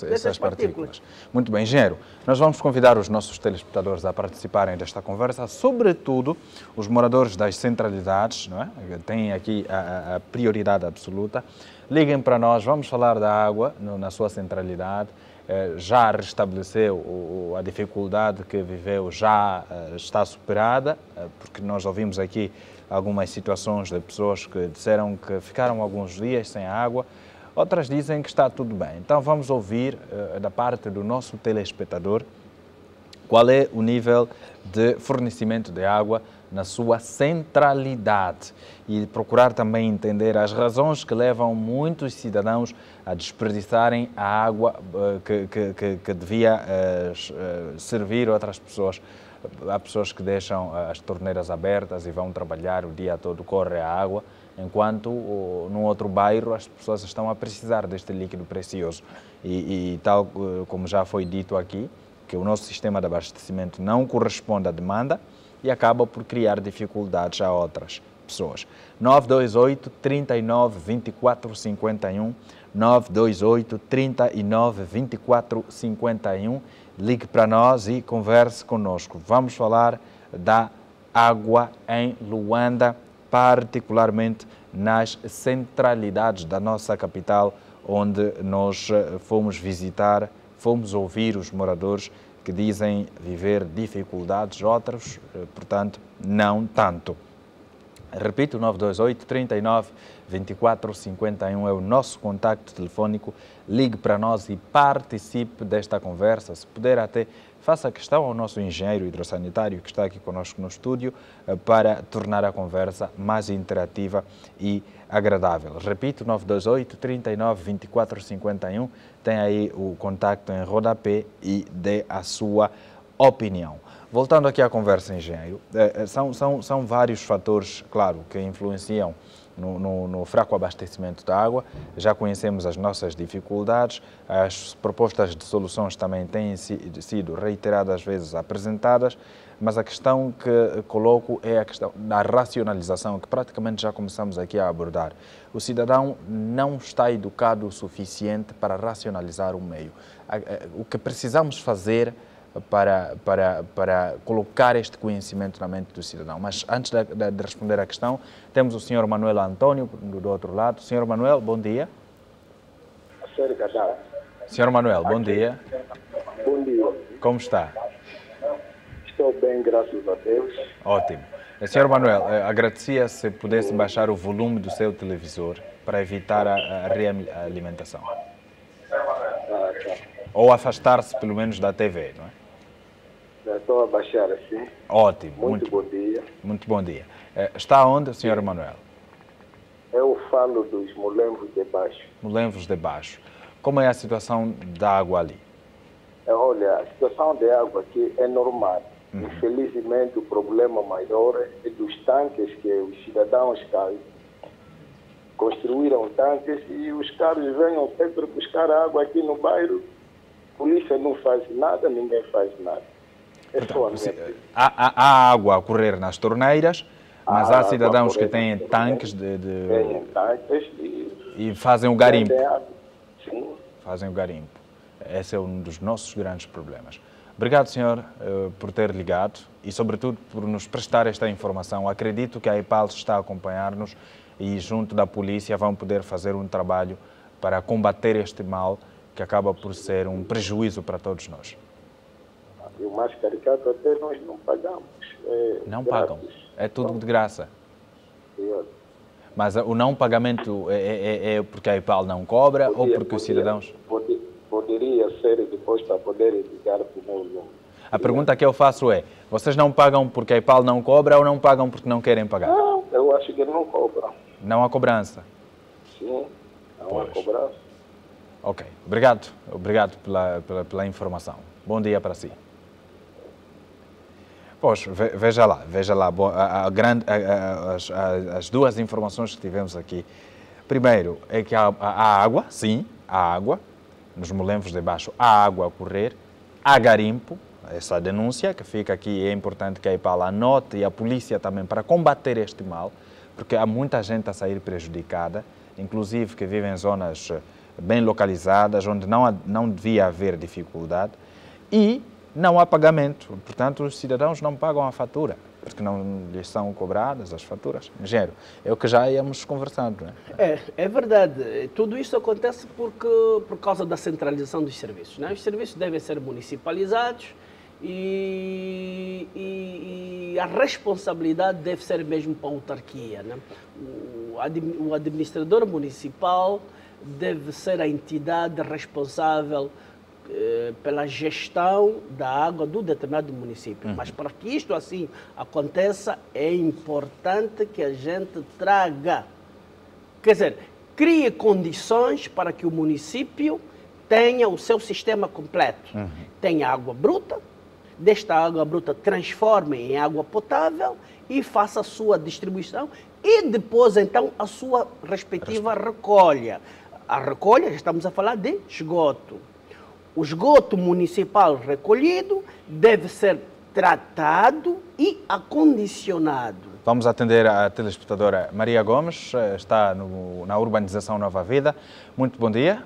dessas partículas. Muito bem, engenheiro. Nós vamos convidar os nossos telespectadores a participarem desta conversa, sobretudo os moradores das centralidades, não é? Têm aqui a prioridade absoluta. Liguem para nós, vamos falar da água na sua centralidade. Já restabeleceu a dificuldade que viveu, já está superada, porque nós ouvimos aqui algumas situações de pessoas que disseram que ficaram alguns dias sem água, outras dizem que está tudo bem. Então vamos ouvir da parte do nosso telespectador qual é o nível de fornecimento de água na sua centralidade e procurar também entender as razões que levam muitos cidadãos a desperdiçarem a água que devia servir outras pessoas. Há pessoas que deixam as torneiras abertas e vão trabalhar o dia todo, corre a água, enquanto num outro bairro as pessoas estão a precisar deste líquido precioso. E tal como já foi dito aqui, que o nosso sistema de abastecimento não corresponde à demanda e acaba por criar dificuldades a outras pessoas. 928 39 24 51, 928 39 24 51. Ligue para nós e converse conosco. Vamos falar da água em Luanda, particularmente nas centralidades da nossa capital, onde nós fomos visitar, fomos ouvir os moradores que dizem viver dificuldades, outros, portanto, não tanto. Repito, 928 39 24 51 é o nosso contacto telefónico. Ligue para nós e participe desta conversa. Se puder até, faça questão ao nosso engenheiro hidrossanitário que está aqui conosco no estúdio para tornar a conversa mais interativa e agradável. Repito, 928 39 24 51. Tem aí o contacto em rodapé e dê a sua opinião. Voltando aqui à conversa, engenheiro, são vários fatores, claro, que influenciam no fraco abastecimento da água. Já conhecemos as nossas dificuldades, as propostas de soluções também têm sido reiteradas vezes apresentadas, mas a questão que coloco é a questão da racionalização, que praticamente já começamos aqui a abordar. O cidadão não está educado o suficiente para racionalizar o meio. O que precisamos fazer para colocar este conhecimento na mente do cidadão. Mas antes de responder à questão, temos o Sr. Manuel Antônio do outro lado. Sr. Manuel, bom dia. Sr. Manuel, bom dia. Bom dia. Como está? Estou bem, graças a Deus. Ótimo. Sr. Manuel, agradecia se pudesse baixar o volume do seu televisor para evitar a realimentação. Ou afastar-se pelo menos da TV, não é? Estou a baixar assim. Ótimo. Muito bom dia. Muito bom dia. Está onde, Sr. Manuel? Eu falo dos Molenvos de Baixo. Molenvos de Baixo. Como é a situação da água ali? Olha, a situação de água aqui é normal. Infelizmente, o problema maior é dos tanques que os cidadãos construíram tanques e os carros venham sempre buscar água aqui no bairro. A polícia não faz nada, ninguém faz nada. É só a minha vida. Há água a correr nas torneiras, mas há cidadãos que têm tanques Têm tanques e fazem o garimpo. Sim. Fazem o garimpo. Esse é um dos nossos grandes problemas. Obrigado, senhor, por ter ligado e, sobretudo, por nos prestar esta informação. Acredito que a EPAL está a acompanhar-nos e, junto da polícia, vão poder fazer um trabalho para combater este mal que acaba por ser um prejuízo para todos nós. E o mais caricato até nós não pagamos. Não pagam. É tudo de graça. Sim. Mas o não pagamento é porque a EPAL não cobra ou porque os cidadãos... Poderia ser depois para poder ligar para o meu número. A pergunta que eu faço é, vocês não pagam porque a EPAL não cobra ou não pagam porque não querem pagar? Não, eu acho que não cobram. Não há cobrança? Sim, não há cobrança. Ok, obrigado pela informação. Bom dia para si. Pois, veja lá. As duas informações que tivemos aqui. Primeiro, é que há água, sim, há água. Nos molempos de baixo há água a correr, há garimpo, essa denúncia que fica aqui, é importante que a EPAL anote e a polícia também para combater este mal, porque há muita gente a sair prejudicada, inclusive que vive em zonas bem localizadas, onde não devia haver dificuldade, e não há pagamento, portanto os cidadãos não pagam a fatura, porque não lhes são cobradas as faturas. Engenheiro, é o que já íamos conversando, não é? É verdade. Tudo isso acontece por causa da centralização dos serviços, né? Os serviços devem ser municipalizados e a responsabilidade deve ser mesmo para a autarquia, né? O administrador municipal deve ser a entidade responsável pela gestão da água do determinado município. Mas para que isto assim aconteça, é importante que a gente traga, quer dizer, crie condições para que o município tenha o seu sistema completo. Tenha água bruta, desta água bruta transforme em água potável e faça a sua distribuição e depois então a sua respectiva recolha. A recolha, já estamos a falar de esgoto. O esgoto municipal recolhido deve ser tratado e acondicionado. Vamos atender a telespectadora Maria Gomes, está na urbanização Nova Vida. Muito bom dia.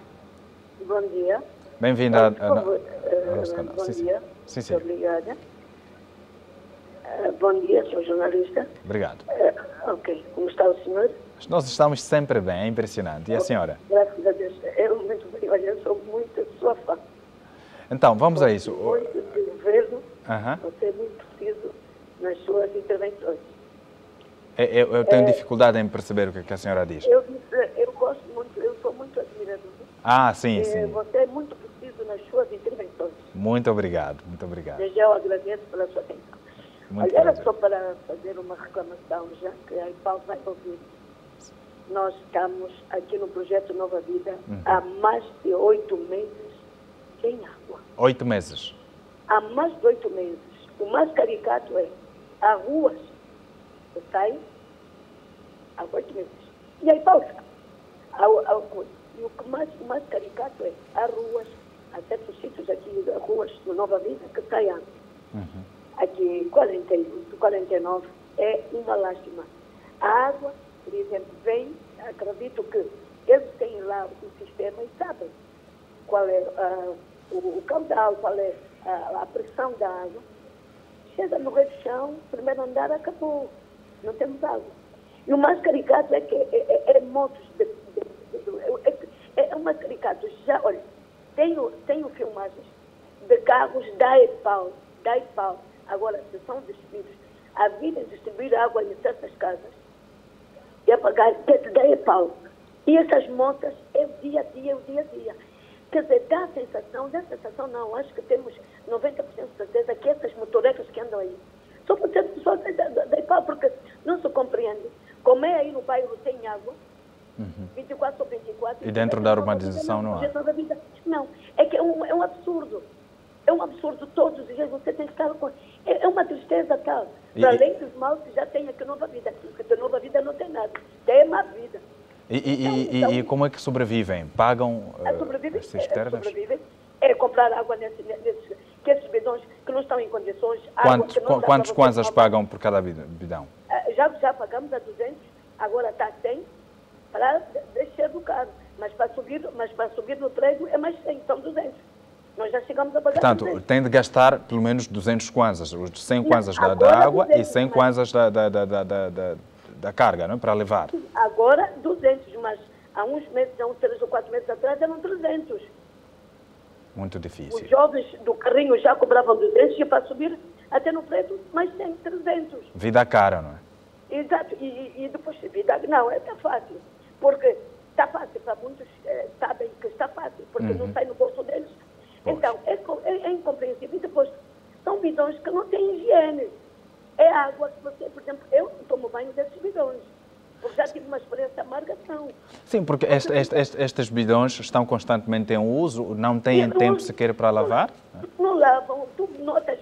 Bom dia. Bem-vinda ao nosso canal. Bom dia. Sim. Muito obrigada. Bom dia, sou jornalista. Obrigado. Ok. Como está o senhor? Nós estamos sempre bem, é impressionante. E a senhora? Graças a Deus. Eu muito bem. Olha, eu sou muito sua fã. Então, vamos a isso. Muito de governo. Você é muito preciso nas suas intervenções. Eu tenho dificuldade em perceber o que a senhora diz. Eu gosto muito, eu sou muito admirador. Sim. Você é muito preciso nas suas intervenções. Muito obrigado, muito obrigado. Desde já eu agradeço pela sua atenção. Olha, era só para fazer uma reclamação, já que a EPAL vai ouvir. Nós estamos aqui no projeto Nova Vida há mais de 8 meses sem água. 8 meses? Há mais de 8 meses. O mais caricato é, há ruas que saem há 8 meses. E aí pausa. E o mais caricato é, há ruas, há certos sítios aqui, ruas do Nova Vida, que saem água. Aqui, 49, é uma lástima. A água, por exemplo, vem, acredito que eles têm lá o sistema e sabem qual é o caudal, qual é a pressão da água. Chega no chão, primeiro andar, acabou. Não temos água. E o mais caricato é que é motos é uma caricato. Já, olha, tenho filmagens de carros da EPAL. Agora, se são distribuídos, a virem distribuir água em certas casas e a pagar da EPAL. E essas motas é o dia a dia. Quer dizer, dá a sensação não, acho que temos 90% de certeza que essas motoretas que andam aí só por ser pessoas da EPAL, porque não se compreende como é aí no bairro tem água, 24 ou 24. E dentro da urbanização não há? Não, é que é um absurdo. É um absurdo, todos os dias você tem que estar com... É uma tristeza tal. Para além dos mal que já tem aqui Nova Vida, porque Nova Vida não tem nada, tem má vida. E como é que sobrevivem? Pagam as cisternas? Sobrevivem. É comprar água nesses bidões que não estão em condições. Quantos kwanzas pagam por cada bidão? Já pagamos a 200, agora está a 100 para descer do carro. Mas para subir no trem é mais 100, são 200. Nós já chegamos a pagar. Portanto, 200. tem de gastar pelo menos 200 kwanzas, os 100 kwanzas da água 200, e 100 kwanzas da carga, não é? Para levar. Agora 200, mas há uns meses, há uns 3 ou 4 meses atrás eram 300. Muito difícil. Os jovens do carrinho já cobravam 200 e para subir até no preço mais 100, 300. Vida cara, não é? Exato. E depois vida... Não, está fácil. Porque está fácil para muitos, sabem que está fácil, porque não sai no bolso deles. Pois. Então, é incompreensível. E depois, são bidões que não têm higiene. É água que você, por exemplo, eu tomo banho desses bidões. Porque já tive uma experiência amarga, não. Sim, porque estes bidões estão constantemente em uso, não têm tempo sequer para lavar? Não lavam. Tu notas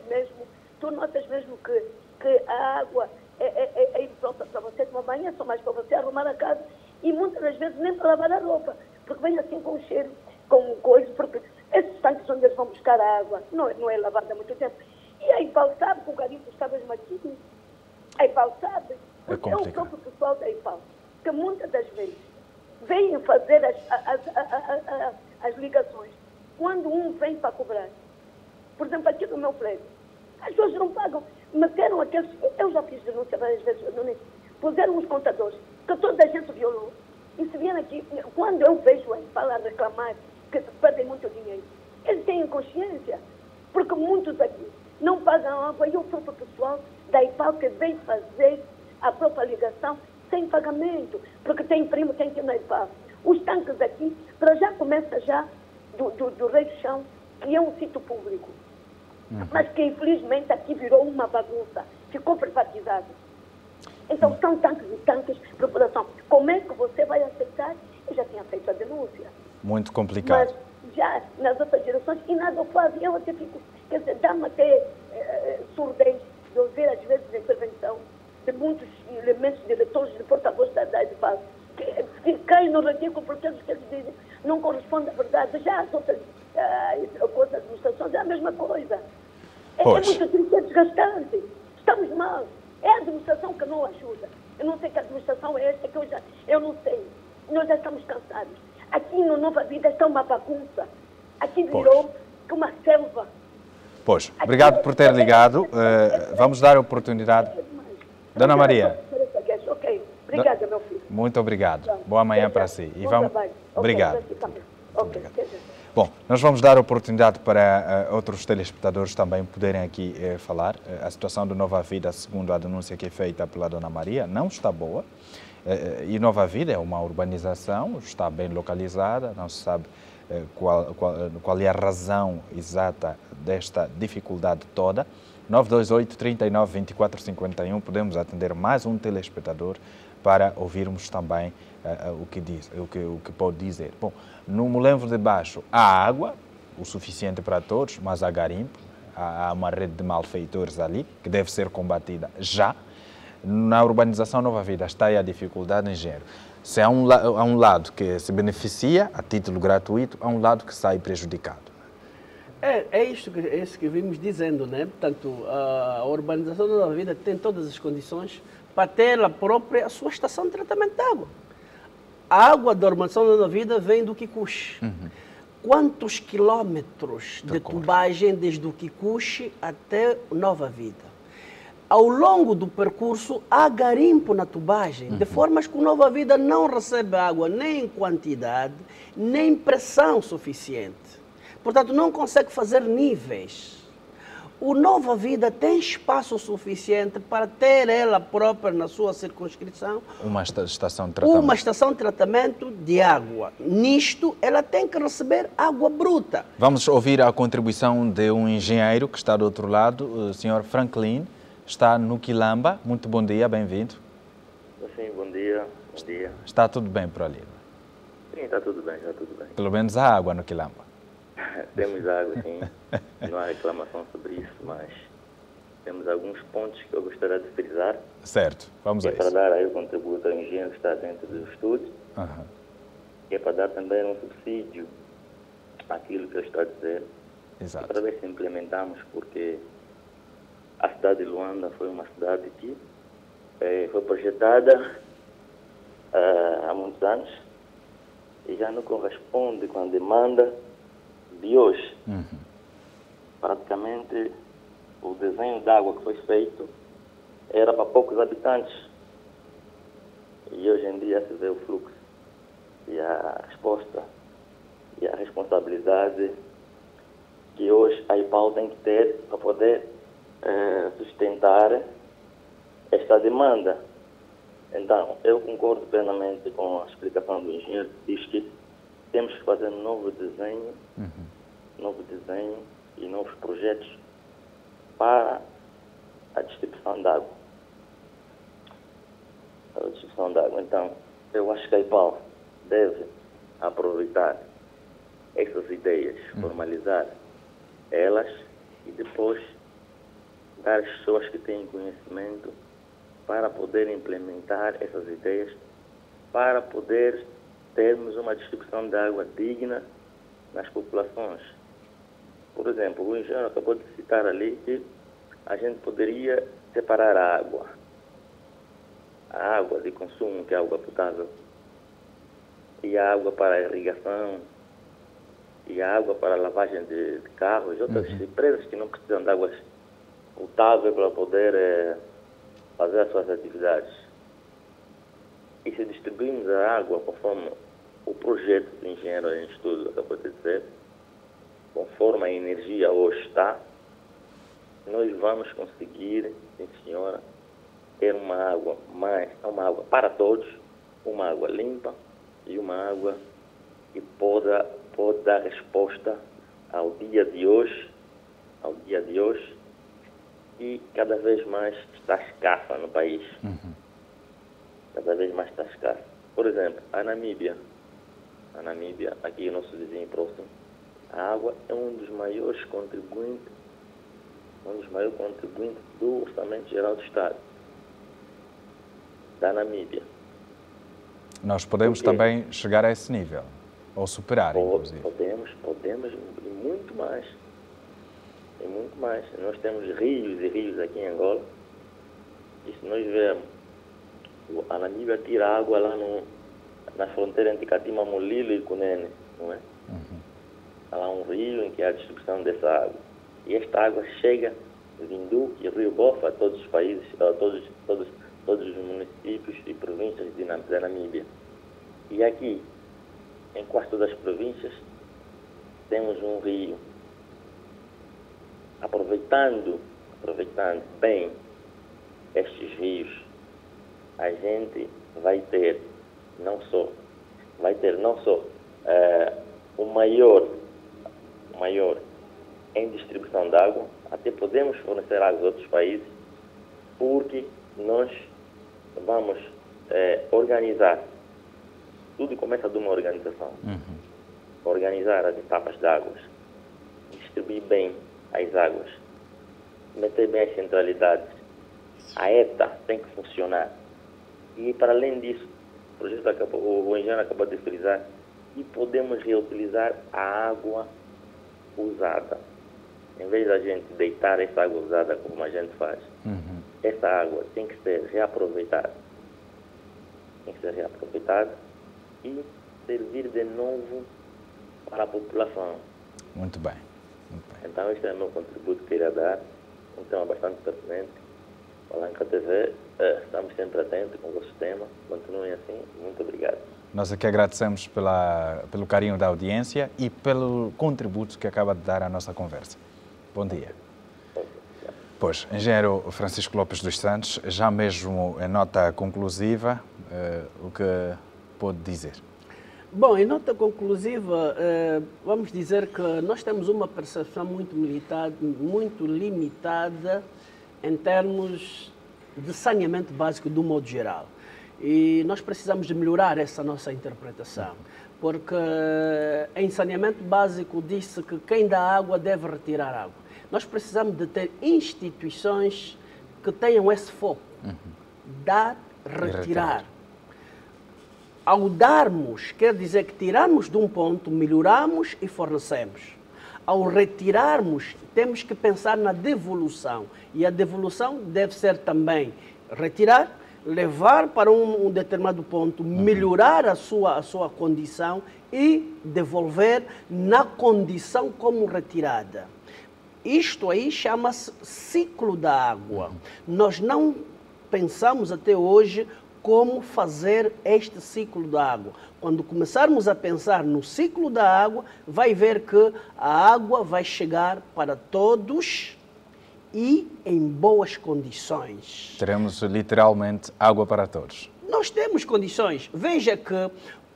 mesmo que a água é imprópria para você tomar banho, é só mais para você arrumar a casa e muitas das vezes nem para lavar a roupa, porque vem assim com cheiro, com coisa, porque esses tanques onde eles vão buscar a água não é lavada há muito tempo. E a IPAL sabe que o garimpo está mesmo aqui. A IPAL sabe. É o próprio pessoal da IPAL, que muitas das vezes vêm fazer as ligações. Quando um vem para cobrar, por exemplo, aqui no meu prédio, as pessoas não pagam. Meteram aqueles... Eu já fiz denúncia várias vezes, puseram os contadores, que toda a gente violou. E se vierem aqui, quando eu vejo a IPAL a reclamar que perdem muito dinheiro, eles têm consciência, porque muitos aqui não pagam água e o próprio pessoal da IPAL que vem fazer a própria ligação sem pagamento, porque tem primo, tem que ir na IPAL. Os tanques aqui, para já começa já do Rei do Chão, que é um sítio público, mas que infelizmente aqui virou uma bagunça, ficou privatizado. Então são tanques e tanques de população. Como é que você vai aceitar? Eu já tinha feito a denúncia. Muito complicado. Mas já nas outras direções, e nada fazem. Eu até fico, quer dizer, dá-me até surdez de ouvir às vezes a intervenção de muitos elementos, diretores, de porta-voz da IPAL, que caem no ridículo porque eles dizem não corresponde à verdade. Já as outras coisas, administrações, é a mesma coisa. É muito triste, é desgastante. Estamos mal. É a administração que não ajuda. Eu não sei que administração é esta, que eu não sei. Nós já estamos cansados. Aqui no Nova Vida está uma bagunça. Aqui virou uma selva. Pois, obrigado por ter ligado. Vamos dar a oportunidade. Dona Maria. Ok, obrigada, meu filho. Muito obrigado. Boa manhã para si. E vamos... Obrigado. Obrigado. Bom, nós vamos dar a oportunidade para outros telespectadores também poderem aqui falar. A situação do Nova Vida, segundo a denúncia que é feita pela Dona Maria, não está boa. E Nova Vida é uma urbanização, está bem localizada, não se sabe qual é a razão exata desta dificuldade toda. 928 39 24 51, podemos atender mais um telespectador para ouvirmos também o que pode dizer. Bom, no Molenvo de Baixo há água, o suficiente para todos, mas há garimpo, há uma rede de malfeitores ali que deve ser combatida já. Na urbanização Nova Vida está aí a dificuldade em género. Se há um lado que se beneficia a título gratuito, há um lado que sai prejudicado. É isso que vimos dizendo, né? Portanto, a urbanização da Nova Vida tem todas as condições para ter a própria sua estação de tratamento de água. A água da urbanização da Nova Vida vem do Kikuchi. Quantos quilômetros de tubagem desde o Kikuchi até Nova Vida? Ao longo do percurso, há garimpo na tubagem, de formas que o Nova Vida não recebe água nem em quantidade, nem em pressão suficiente. Portanto, não consegue fazer níveis. O Nova Vida tem espaço suficiente para ter ela própria na sua circunscrição uma estação de tratamento. Uma estação de tratamento de água. Nisto, ela tem que receber água bruta. Vamos ouvir a contribuição de um engenheiro que está do outro lado, o Sr. Franklin, está no Quilamba. Muito bom dia, bem-vindo. Sim, bom dia. Bom dia. Está tudo bem por ali? Sim, está tudo bem, está tudo bem. Pelo menos há água no Quilamba. Temos água, sim. Não há reclamação sobre isso, mas temos alguns pontos que eu gostaria de frisar. Certo, vamos a isso. Para dar aí o contributo ao engenheiro que está dentro do estúdio. E é para dar também um subsídio àquilo que eu estou a dizer. Exato. Para ver se implementamos, porque a cidade de Luanda foi uma cidade que foi projetada há muitos anos e já não corresponde com a demanda de hoje. Praticamente, o desenho d'água que foi feito era para poucos habitantes. E hoje em dia se vê o fluxo e a resposta e a responsabilidade que hoje a IPAL tem que ter para poder sustentar esta demanda. Então, eu concordo plenamente com a explicação do engenheiro que diz que temos que fazer um novo desenho e novos projetos para a distribuição de água. Então, eu acho que a IPAL deve aproveitar essas ideias, formalizar elas e depois dar às pessoas que têm conhecimento para poder implementar essas ideias, para poder termos uma distribuição de água digna nas populações. Por exemplo, o engenheiro acabou de citar ali que a gente poderia separar a água de consumo, que é água potável, e a água para a irrigação, e a água para a lavagem de carros, e outras empresas que não precisam de água potável para poder fazer as suas atividades. E se distribuirmos a água conforme o projeto do engenheiro em estudo acabou de dizer, conforme a energia hoje está, nós vamos conseguir, sim senhora, ter uma água para todos, uma água limpa e uma água que pode dar resposta ao dia de hoje, e cada vez mais está escassa no país. Cada vez mais está escassa. Por exemplo, a Namíbia, aqui o nosso vizinho próximo, a água é um dos maiores contribuintes do Orçamento Geral do Estado da Namíbia. Nós podemos também chegar a esse nível, ou superar, inclusive. Podemos e muito mais. E muito mais. Nós temos rios e rios aqui em Angola. E se nós vermos, a Namíbia tira água lá na fronteira entre Catima, Molilo e Cunene, não é? Há lá um rio em que há a distribuição dessa água. E esta água chega de Vinduque e Rio Bofa a todos os países, todos os municípios e províncias da Namíbia. E aqui, em quase todas as províncias, temos um rio. Aproveitando bem estes rios, a gente vai ter não só o maior em distribuição de água, até podemos fornecer água a outros países, porque nós vamos organizar. Tudo começa de uma organização. Organizar as etapas de águas, distribuir bem as águas, meter bem as centralidades. A ETA tem que funcionar. E, para além disso, o engenheiro acabou de frisar, e podemos reutilizar a água usada. Em vez da gente deitar essa água usada como a gente faz, essa água tem que ser reaproveitada. E servir de novo para a população. Muito bem. Então, este é o meu contributo que queria dar. Um tema bastante pertinente. Palanca TV, estamos sempre atentos com o vosso tema. Continuem assim. Muito obrigado. Nós aqui agradecemos pelo carinho da audiência e pelo contributo que acaba de dar à nossa conversa. Bom dia. Pois, engenheiro Francisco Lopes dos Santos, já mesmo em nota conclusiva, o que pode dizer? Bom, em nota conclusiva, vamos dizer que nós temos uma percepção muito limitada em termos de saneamento básico do modo geral. E nós precisamos de melhorar essa nossa interpretação. porque em saneamento básico disse que quem dá água deve retirar água. Nós precisamos de ter instituições que tenham esse foco, dar, retirar. Ao darmos, quer dizer que tirarmos de um ponto, melhoramos e fornecemos. Ao retirarmos, temos que pensar na devolução. E a devolução deve ser também retirar, levar para um determinado ponto, melhorar a sua condição e devolver na condição como retirada. Isto aí chama-se ciclo da água. Nós não pensamos até hoje como fazer este ciclo da água. Quando começarmos a pensar no ciclo da água, vai ver que a água vai chegar para todos e em boas condições. Teremos literalmente água para todos. Nós temos condições. Veja que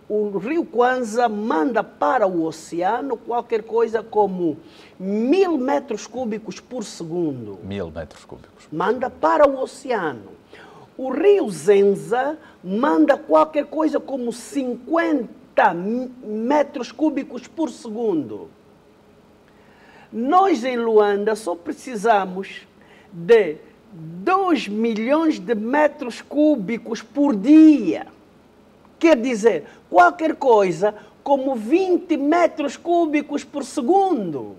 o rio Kwanza manda para o oceano qualquer coisa como 1000 metros cúbicos por segundo. 1000 metros cúbicos. Manda para o oceano. O rio Zenza manda qualquer coisa como 50 metros cúbicos por segundo. Nós em Luanda só precisamos de 2 milhões de metros cúbicos por dia. Quer dizer, qualquer coisa como 20 metros cúbicos por segundo.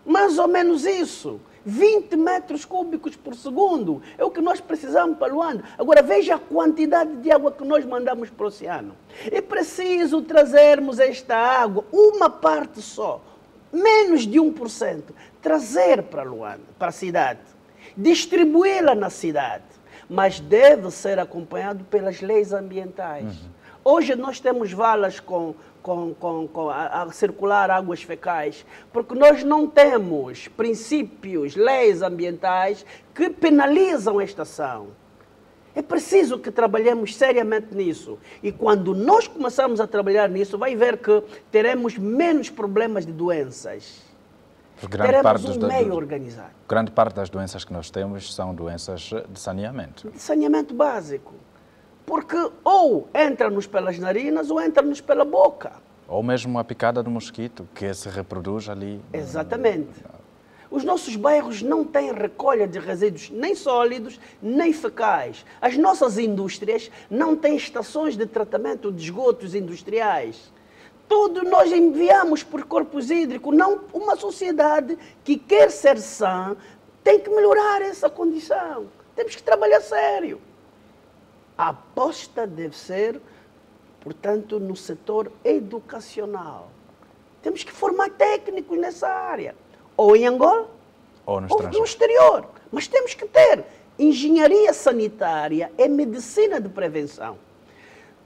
Mais ou menos isso. 20 metros cúbicos por segundo é o que nós precisamos para Luanda. Agora veja a quantidade de água que nós mandamos para o oceano. É preciso trazermos esta água, uma parte só, menos de 1%, trazer para Luanda, para a cidade, distribuí-la na cidade, mas deve ser acompanhado pelas leis ambientais. Hoje nós temos valas a circular águas fecais, porque nós não temos princípios, leis ambientais que penalizam esta ação. É preciso que trabalhemos seriamente nisso. E quando nós começarmos a trabalhar nisso, vai ver que teremos menos problemas de doenças. Teremos um meio organizado. Grande parte das doenças que nós temos são doenças de saneamento. De saneamento básico. Porque ou entra-nos pelas narinas ou entra-nos pela boca. Ou mesmo a picada do mosquito, que se reproduz ali. Exatamente. Os nossos bairros não têm recolha de resíduos nem sólidos, nem fecais. As nossas indústrias não têm estações de tratamento de esgotos industriais. Tudo nós enviamos por corpos hídricos. Não, uma sociedade que quer ser sã tem que melhorar essa condição. Temos que trabalhar sério. A aposta deve ser, portanto, no setor educacional. Temos que formar técnicos nessa área, ou em Angola, ou no exterior. Mas temos que ter engenharia sanitária e medicina de prevenção.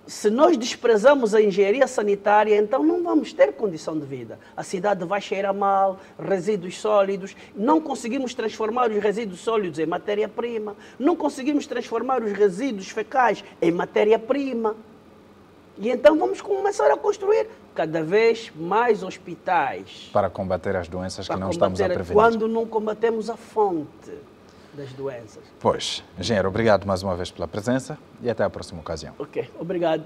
Se nós desprezamos a engenharia sanitária, então não vamos ter condição de vida. A cidade vai cheirar mal, resíduos sólidos, não conseguimos transformar os resíduos sólidos em matéria-prima, não conseguimos transformar os resíduos fecais em matéria-prima. E então vamos começar a construir cada vez mais hospitais. Para combater as doenças que não estamos a prevenir. Quando não combatemos a fonte das doenças. Pois, engenheiro, obrigado mais uma vez pela presença e até a próxima ocasião. Ok, obrigado.